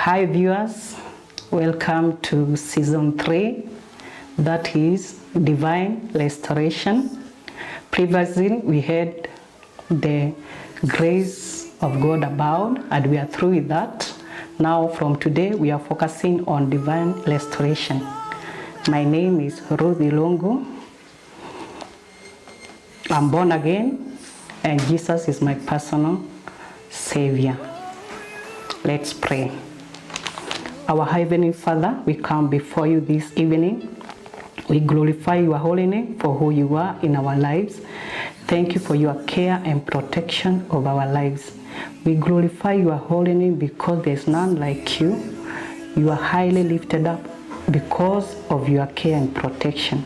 Hi viewers, welcome to season 3, that is Divine Restoration. Previously we had the grace of God abound and we are through with that. Now from today we are focusing on divine restoration. My name is Ruth Ilongo. I'm born again and Jesus is my personal Savior. Let's pray. Our Heavenly Father, we come before you this evening. We glorify your holy name for who you are in our lives. Thank you for your care and protection of our lives. We glorify your holy name because there is none like you. You are highly lifted up because of your care and protection.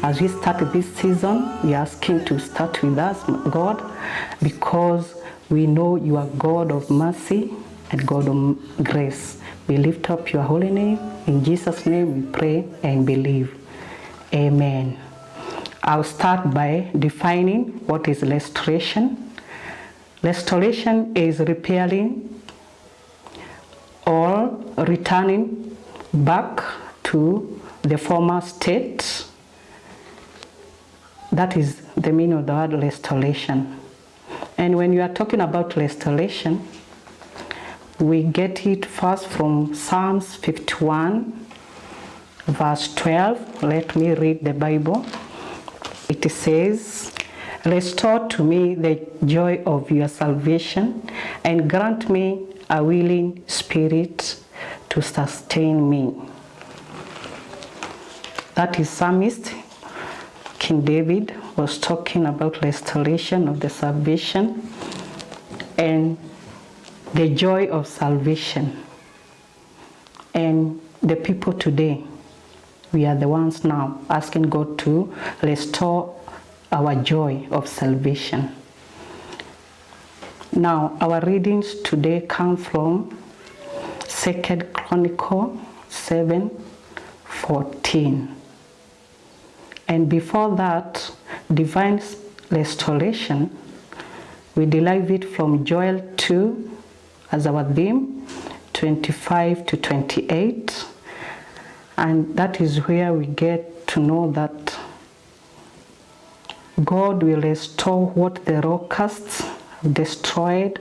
As we start this season, we are asking to start with us, God, because we know you are God of mercy and God of grace. We lift up your holy name. In Jesus' name we pray and believe. Amen. I'll start by defining what is restoration. Restoration is repairing or returning back to the former state. That is the meaning of the word restoration. And when you are talking about restoration, we get it first from Psalms 51, verse 12. Let me read the Bible. It says, "Restore to me the joy of your salvation and grant me a willing spirit to sustain me." That is Psalmist King David was talking about restoration of the salvation and the joy of salvation. And the people today, we are the ones now asking God to restore our joy of salvation. Now, our readings today come from 2 Chronicles 7:14. And before that, divine restoration, we derive it from Joel 2 as our theme, 25 to 28. And that is where we get to know that God will restore what the locusts have destroyed.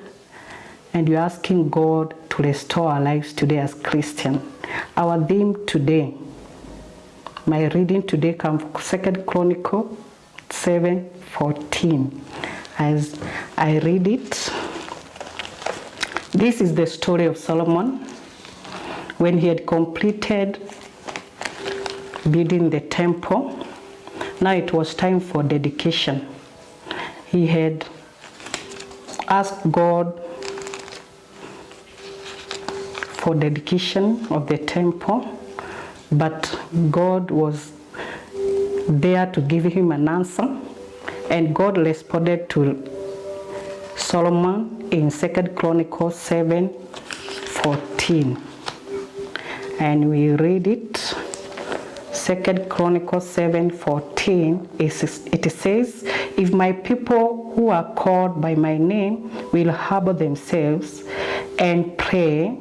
And we're asking God to restore our lives today as Christians. Our theme today, my reading today comes from 2 Chronicles 7:14. As I read it, this is the story of Solomon when he had completed building the temple. Now it was time for dedication. He had asked God for dedication of the temple, but God was there to give him an answer, and God responded to Solomon in 2 Chronicles 7:14. And we read it. 2 Chronicles 7:14, it says, "If my people who are called by my name will humble themselves and pray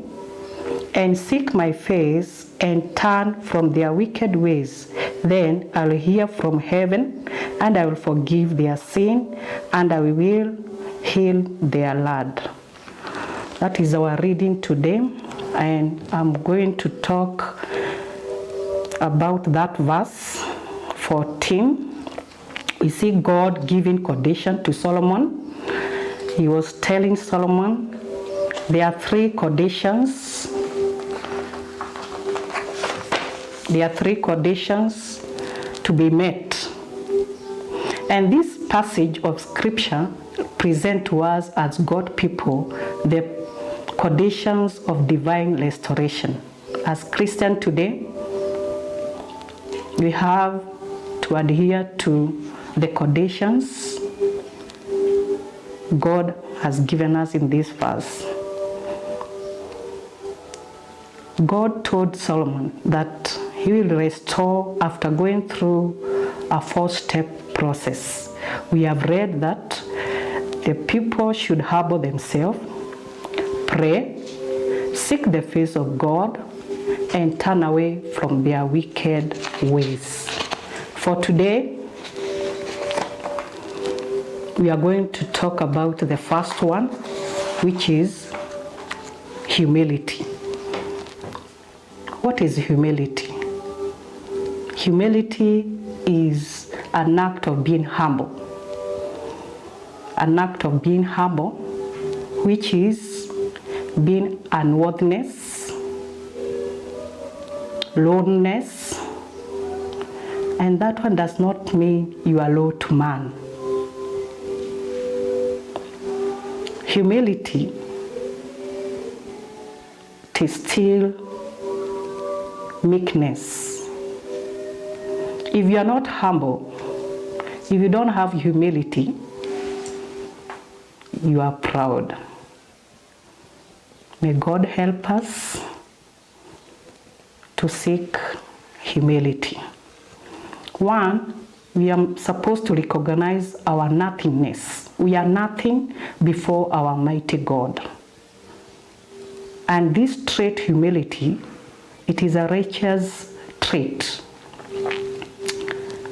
and seek my face and turn from their wicked ways, then I'll hear from heaven and I will forgive their sin and I will heal their land." That is our reading today, and I'm going to talk about that verse 14. We see God giving condition to Solomon. He was telling Solomon there are three conditions. There are three conditions to be met. And this passage of scripture presents to us as God people the conditions of divine restoration. As Christians today, we have to adhere to the conditions God has given us in this verse. God told Solomon that he will restore after going through a 4-step process. We have read that the people should humble themselves, pray, seek the face of God and turn away from their wicked ways. For today, we are going to talk about the first one, which is humility. What is humility? Humility is an act of being humble. An act of being humble, which is being unworthiness, loneliness, and that one does not mean you are low to man. Humility is still meekness. If you are not humble, if you don't have humility, you are proud. May God help us to seek humility. One, we are supposed to recognize our nothingness. We are nothing before our mighty God. And this trait, humility, it is a righteous trait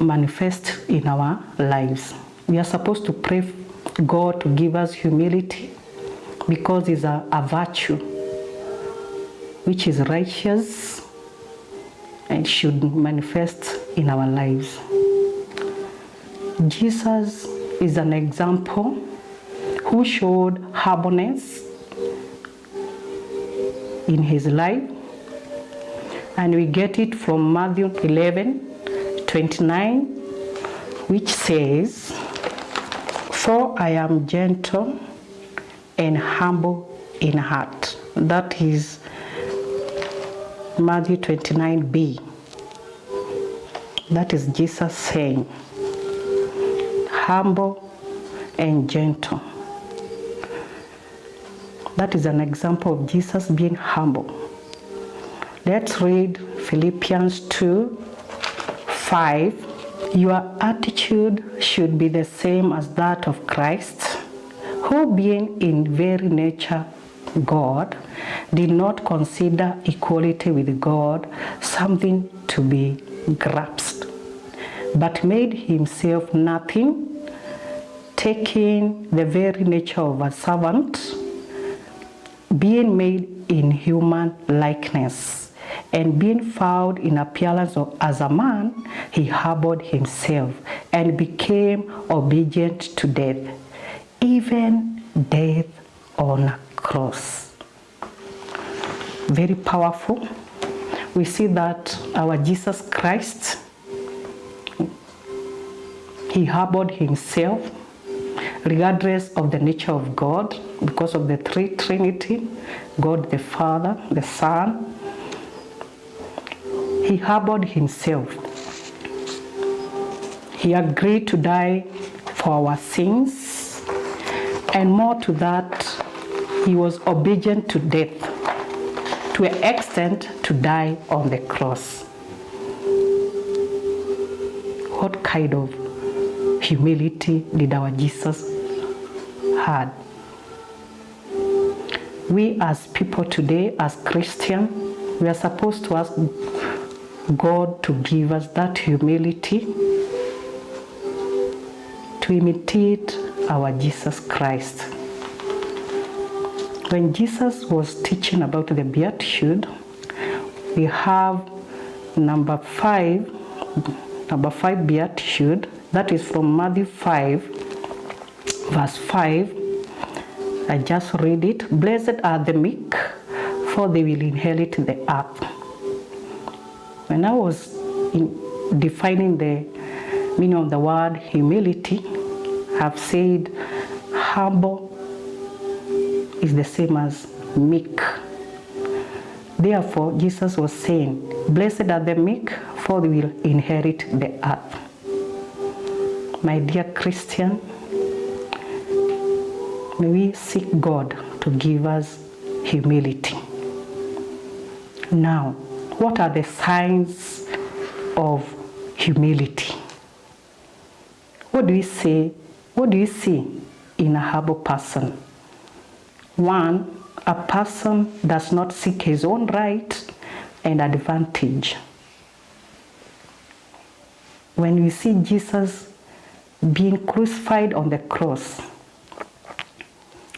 manifest in our lives. We are supposed to pray God to give us humility because it's a virtue which is righteous and should manifest in our lives. Jesus is an example who showed humbleness in his life, and we get it from Matthew 11:29, which says, "For I am gentle and humble in heart." That is Matthew 29b. That is Jesus saying, humble and gentle. That is an example of Jesus being humble. Let's read Philippians 2:5. Your attitude should be the same as that of Christ, who being in very nature God, did not consider equality with God something to be grasped, but made himself nothing, taking the very nature of a servant, being made in human likeness, and being found in appearance as a man, he humbled himself and became obedient to death, even death on a cross. Very powerful. We see that our Jesus Christ, he humbled himself regardless of the nature of God, because of the Trinity, God the Father, the Son. He humbled himself. He agreed to die for our sins, and more to that, he was obedient to death, to an extent to die on the cross. What kind of humility did our Jesus have? We as people today, as Christians, we are supposed to ask God to give us that humility to imitate our Jesus Christ. When Jesus was teaching about the Beatitude, we have number 5 Beatitude. That is from Matthew 5, verse 5. I just read it. Blessed are the meek, for they will inherit the earth. When I was defining the meaning of the word humility, I've said humble is the same as meek. Therefore, Jesus was saying, blessed are the meek, for they will inherit the earth. My dear Christian, may we seek God to give us humility. Now, what are the signs of humility? What do you see in a humble person? One, a person does not seek his own right and advantage. When we see Jesus being crucified on the cross,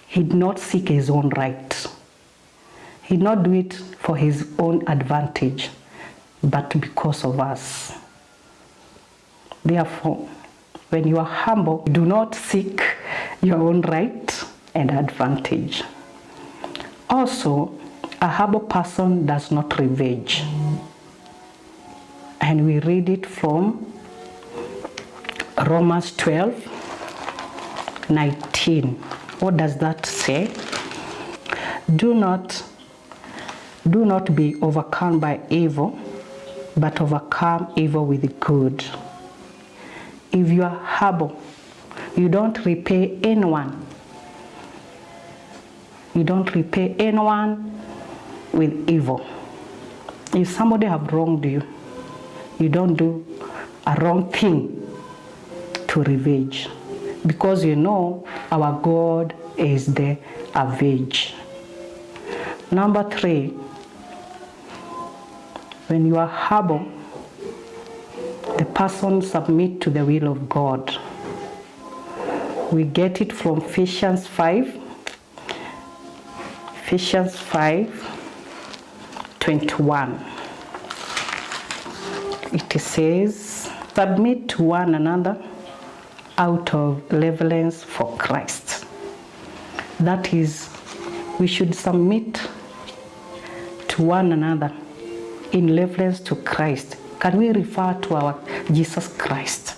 he did not seek his own right. He did not do it for his own advantage, but because of us. Therefore, when you are humble, do not seek your own right and advantage. Also, a humble person does not revenge. And we read it from Romans 12:19. What does that say? Do not be overcome by evil, but overcome evil with good. If you are humble, you don't repay anyone. You don't repay anyone with evil. If somebody have wronged you, you don't do a wrong thing to revenge, because you know our God is the avenger. Number 3, when you are humble, the person submit to the will of God. We get it from Ephesians 5:21. It says, submit to one another out of reverence for Christ. That is, we should submit to one another in reverence to Christ. Can we refer to our Jesus Christ?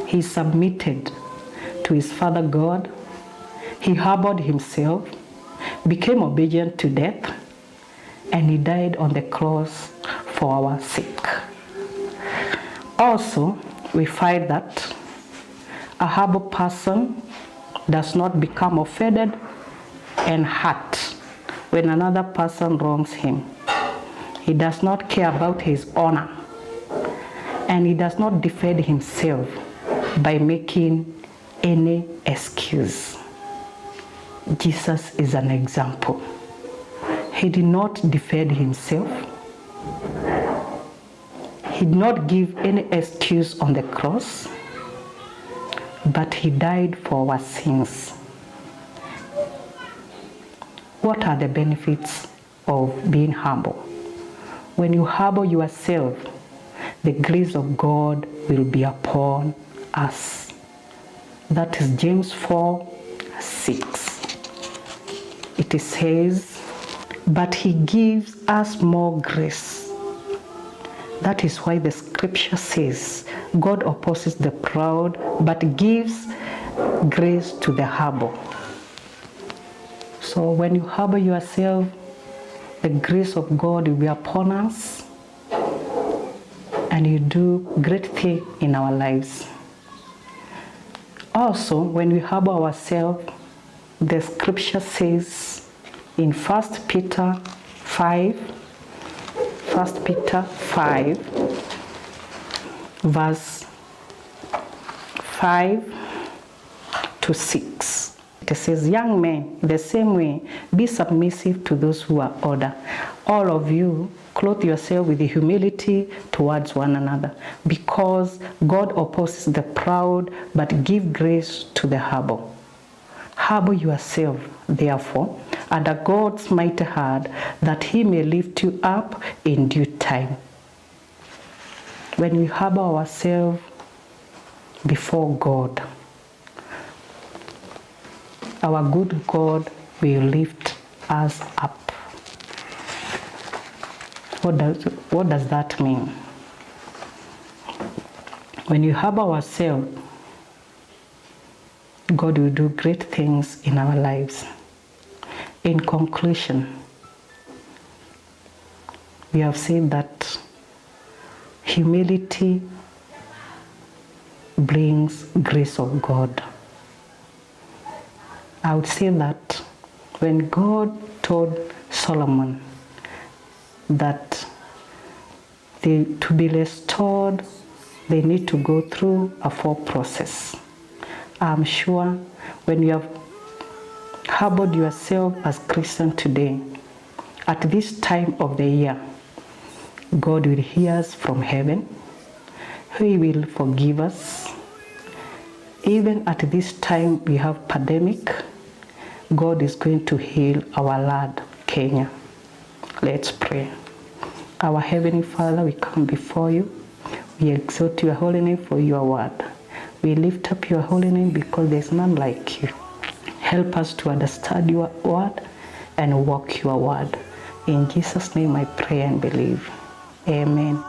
He submitted to his Father God. He humbled himself, became obedient to death, and he died on the cross for our sake. Also, we find that a humble person does not become offended and hurt when another person wrongs him. He does not care about his honor, and he does not defend himself by making any excuse. Jesus is an example. He did not defend himself. He did not give any excuse on the cross, but he died for our sins. What are the benefits of being humble? When you humble yourself, the grace of God will be upon us. That is James 4:6. It says, but he gives us more grace. That is why the scripture says, God opposes the proud, but gives grace to the humble. So when you humble yourself, the grace of God will be upon us, and you do great things in our lives. Also, when we humble ourselves, the scripture says in 1 Peter 5, verse 5-6. It says, young men, the same way, be submissive to those who are older. All of you, clothe yourself with humility towards one another, because God opposes the proud, but give grace to the humble. Humble yourself, therefore, under God's mighty hand, that he may lift you up in due time. When we humble ourselves before God, our good God will lift us up. What does that mean? When you humble ourselves, God will do great things in our lives. In conclusion, we have seen that humility brings grace of God. I would say that when God told Solomon that to be restored, they need to go through a 4 process. I'm sure when you have How about yourself as Christian today? At this time of the year, God will hear us from heaven. He will forgive us. Even at this time we have pandemic, God is going to heal our land, Kenya. Let's pray. Our Heavenly Father, we come before you. We exalt your holy name for your word. We lift up your holy name because there's none like you. Help us to understand your word and walk your word. In Jesus' name I pray and believe. Amen.